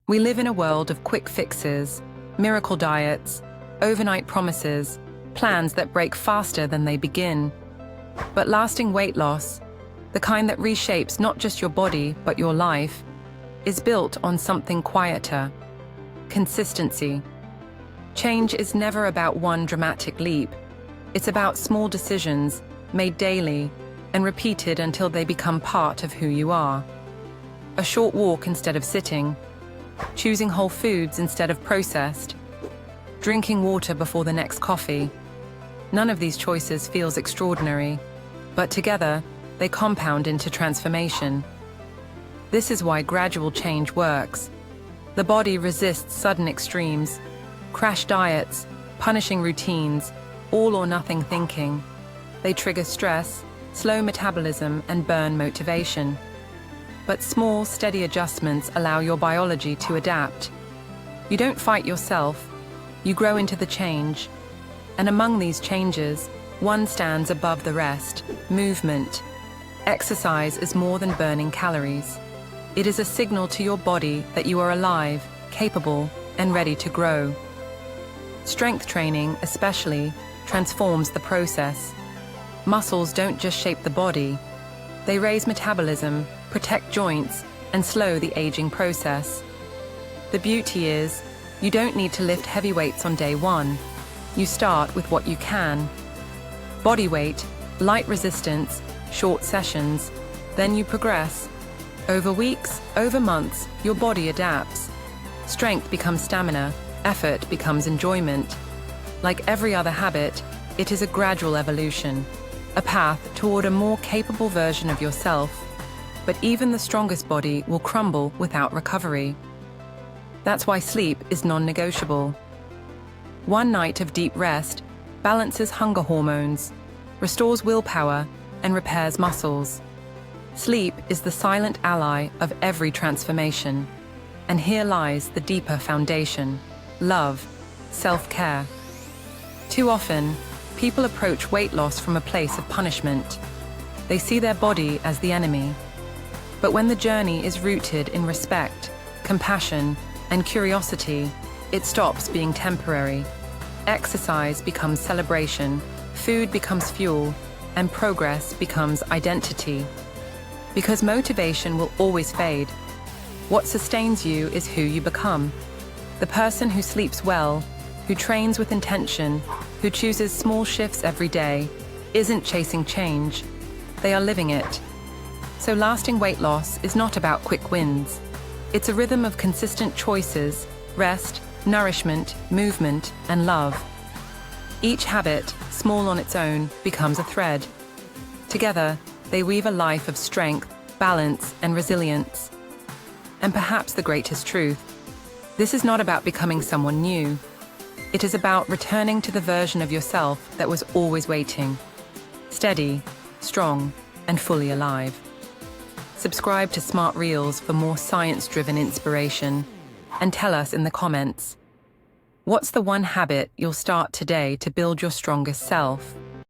We live in a world of quick fixes, miracle diets, overnight promises, plans that break faster than they begin. But lasting weight loss, the kind that reshapes not just your body but your life, is built on something quieter: consistency. Change is never about one dramatic leap. It's about small decisions made daily and repeated until they become part of who you are. A short walk instead of sitting, choosing whole foods instead of processed, drinking water before the next coffee. None of these choices feels extraordinary, but together they compound into transformation. This is why gradual change works. The body resists sudden extremes, crash diets, punishing routines, all or nothing thinking. They trigger stress, slow metabolism, and burn motivation. But small, steady adjustments allow your biology to adapt. You don't fight yourself, you grow into the change. And among these changes, one stands above the rest: movement. Exercise is more than burning calories. It is a signal to your body that you are alive, capable, and ready to grow. Strength training, especially, transforms the process. Muscles don't just shape the body. They raise metabolism, protect joints, and slow the aging process. The beauty is, you don't need to lift heavy weights on day one. You start with what you can. Body weight, light resistance, short sessions. Then you progress. Over weeks, over months, your body adapts. Strength becomes stamina, effort becomes enjoyment. Like every other habit, it is a gradual evolution, a path toward a more capable version of yourself. But even the strongest body will crumble without recovery. That's why sleep is non-negotiable. One night of deep rest balances hunger hormones, restores willpower, and repairs muscles. Sleep is the silent ally of every transformation. And here lies the deeper foundation: love, self-care. Too often, people approach weight loss from a place of punishment. They see their body as the enemy. But when the journey is rooted in respect, compassion, and curiosity, it stops being temporary. Exercise becomes celebration, food becomes fuel, and progress becomes identity. Because motivation will always fade. What sustains you is who you become. The person who sleeps well, who trains with intention, who chooses small shifts every day, isn't chasing change. They are living it. So lasting weight loss is not about quick wins. It's a rhythm of consistent choices: rest, nourishment, movement, and love. Each habit, small on its own, becomes a thread. Together, they weave a life of strength, balance, and resilience. And perhaps the greatest truth: this is not about becoming someone new. It is about returning to the version of yourself that was always waiting. Steady, strong, and fully alive. Subscribe to Smart Reels for more science-driven inspiration. And tell us in the comments, what's the one habit you'll start today to build your strongest self?